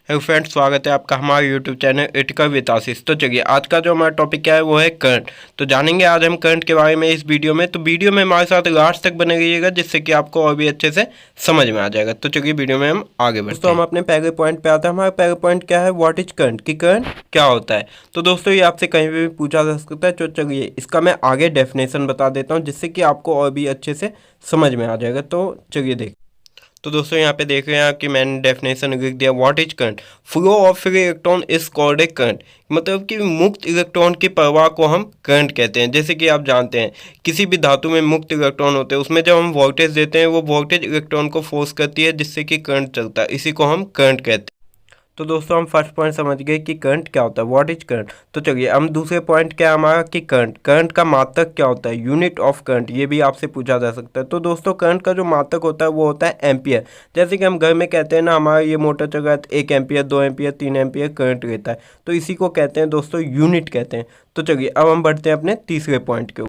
Hello friends, स्वागत है आपका हमारे यूट्यूब चैनल इटिकल विद आशीष। तो चलिए आज का जो हमारा टॉपिक क्या है वो है करंट। तो जानेंगे आज हम करंट के बारे में इस वीडियो में। तो वीडियो में हमारे साथ लास्ट तक बने रहिएगा जिससे कि आपको और भी अच्छे से समझ में आ जाएगा। तो चलिए वीडियो में हम आगे बढ़ते हैं। दोस्तों हम अपने पहले पॉइंट पे आते हैं। हमारा पहले पॉइंट क्या है, व्हाट इज करंट, कि करंट क्या होता है। तो दोस्तों ये आपसे कहीं भी पूछा जा सकता है। तो चलिए इसका मैं आगे डेफिनेशन बता देता हूँ जिससे कि आपको और भी अच्छे से समझ में आ जाएगा। तो चलिए देख। तो दोस्तों यहाँ पे देख रहे हैं कि मैंने डेफिनेशन लिख दिया, what is current, flow of free electron is called a current. मतलब कि मुक्त इलेक्ट्रॉन की प्रवाह को हम करंट कहते हैं। जैसे कि आप जानते हैं किसी भी धातु में मुक्त इलेक्ट्रॉन होते हैं, उसमें जब हम वोल्टेज देते हैं वो वोल्टेज इलेक्ट्रॉन को फोर्स करती है जिससे कि करंट चलता है, इसी को हम करंट कहते हैं। तो दोस्तों हम फर्स्ट पॉइंट समझ गए कि करंट क्या होता है, व्हाट इज करंट। तो चलिए हम दूसरे पॉइंट क्या है हमारा कि करंट का मात्रक क्या होता है, यूनिट ऑफ करंट, ये भी आपसे पूछा जा सकता है। तो दोस्तों करंट का जो मात्रक होता है वो होता है एम्पियर। जैसे कि हम घर में कहते हैं ना, हमारा ये मोटर चल रहा है 1 एम्पियर 2 एम्पियर 3 एम्पियर करंट रहता है, तो इसी को कहते हैं दोस्तों यूनिट कहते हैं। तो चलिए अब हम बढ़ते हैं अपने तीसरे पॉइंट के ऊपर।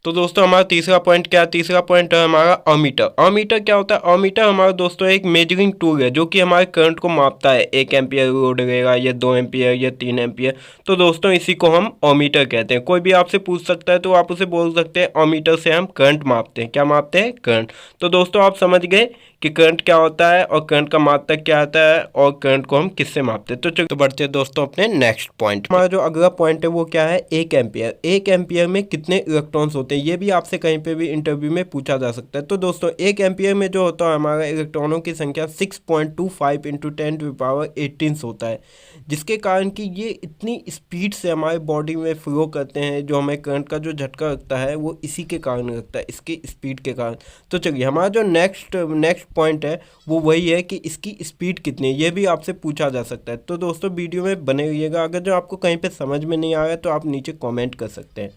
तो दोस्तों हमारा तीसरा पॉइंट क्या है, तीसरा पॉइंट है हमारा अमीटर। अमीटर क्या होता है, अमीटर हमारा दोस्तों एक मेजरिंग टूल है जो कि हमारे करंट को मापता है, 1 एम्पियर लोड रहेगा या 2 एम्पियर या 3 एम्पियर। तो दोस्तों इसी को हम अमीटर कहते हैं। कोई भी आपसे पूछ सकता है तो आप उसे बोल सकते हैं अमीटर से हम करंट मापते हैं। क्या मापते हैं, करंट। तो दोस्तों आप समझ गए कि करंट क्या होता है और करंट का मात्रक क्या आता है और करंट को हम किससे मापते हैं। तो चलो बढ़ते हैं दोस्तों अपने नेक्स्ट पॉइंट। हमारा जो अगला पॉइंट है वो क्या है, 1 एम्पियर। 1 एम्पियर में कितने इलेक्ट्रॉन्स होते हैं, ये भी आपसे कहीं पे भी इंटरव्यू में पूछा जा सकता है। तो दोस्तों 1 एम्पियर में जो होता है हमारा इलेक्ट्रॉनों की संख्या 6.25 इंटू 10⁻18 होता है, जिसके कारण कि ये इतनी स्पीड से हमारे बॉडी में फ्लो करते हैं। जो हमें करंट का जो झटका लगता है वो इसी के कारण लगता है, इसकी स्पीड के कारण। तो चलिए हमारा जो नेक्स्ट पॉइंट है वो वही है कि इसकी स्पीड कितनी है, ये भी आपसे पूछा जा सकता है। तो दोस्तों वीडियो में बने रहिएगा। अगर जो आपको कहीं पे समझ में नहीं आ रहा है तो आप नीचे कमेंट कर सकते हैं।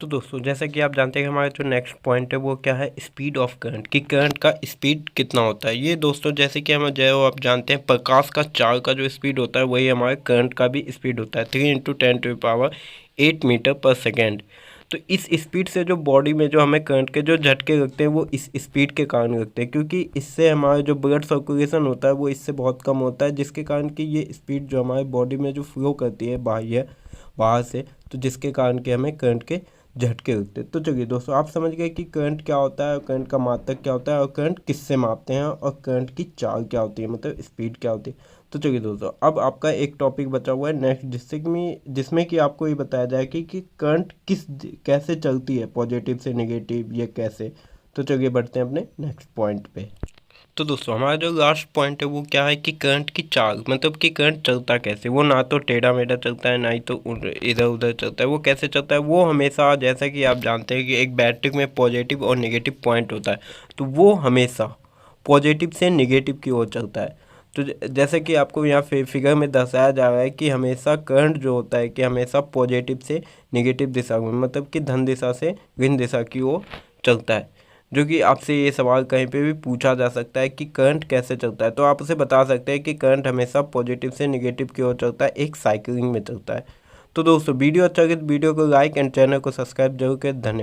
तो दोस्तों जैसा कि आप जानते हैं हमारा जो नेक्स्ट पॉइंट है वो क्या है, स्पीड ऑफ करंट, कि करंट का स्पीड कितना होता है। ये दोस्तों जैसे कि हम जो आप जानते हैं प्रकाश का चाल का जो स्पीड होता है वही हमारे करंट का भी स्पीड होता है, 3 इंटू 10⁸ मीटर पर सेकेंड। तो इस स्पीड से जो बॉडी में जो हमें करंट के जो झटके लगते हैं वो इस स्पीड के कारण लगते हैं, क्योंकि इससे हमारा जो ब्लड सर्कुलेशन होता है वो इससे बहुत कम होता है, जिसके कारण कि ये स्पीड जो हमारे बॉडी में जो फ्लो करती है बाहर से, तो जिसके कारण कि हमें करंट के झटके लगते हैं। तो चलिए दोस्तों आप समझ गए कि करंट क्या होता है, करंट का मात्रक क्या होता है और करंट किससे मापते हैं और करंट की चाल क्या होती है, मतलब स्पीड क्या होती है। तो चलिए दोस्तों अब आपका एक टॉपिक बचा हुआ है नेक्स्ट, जिसमें कि आपको ये बताया जाए कि करंट कैसे चलती है, पॉजिटिव से नेगेटिव या कैसे। तो चलिए बढ़ते हैं अपने नेक्स्ट पॉइंट पे। तो दोस्तों हमारा जो लास्ट पॉइंट है वो क्या है कि करंट की चाल, मतलब कि करंट चलता कैसे। वो ना तो टेढ़ा मेढ़ा चलता है ना ही तो इधर उधर चलता है। वो कैसे चलता है, वो हमेशा, जैसा कि आप जानते हैं कि एक बैटरी में पॉजिटिव और नेगेटिव पॉइंट होता है, तो वो हमेशा पॉजिटिव से नेगेटिव की ओर चलता है। तो जैसे कि आपको यहाँ फिगर में दर्शाया जा रहा है कि हमेशा करंट जो होता है कि हमेशा पॉजिटिव से नेगेटिव दिशा में, मतलब कि धन दिशा से ऋण दिशा की ओर चलता है। जो कि आपसे ये सवाल कहीं पे भी पूछा जा सकता है कि करंट कैसे चलता है, तो आप उसे बता सकते हैं कि करंट हमेशा पॉजिटिव से नेगेटिव की ओर चलता है, एक साइकिलिंग में चलता है। तो दोस्तों वीडियो अच्छा लगे तो वीडियो को लाइक एंड चैनल को सब्सक्राइब जरूर करें। धन्यवाद।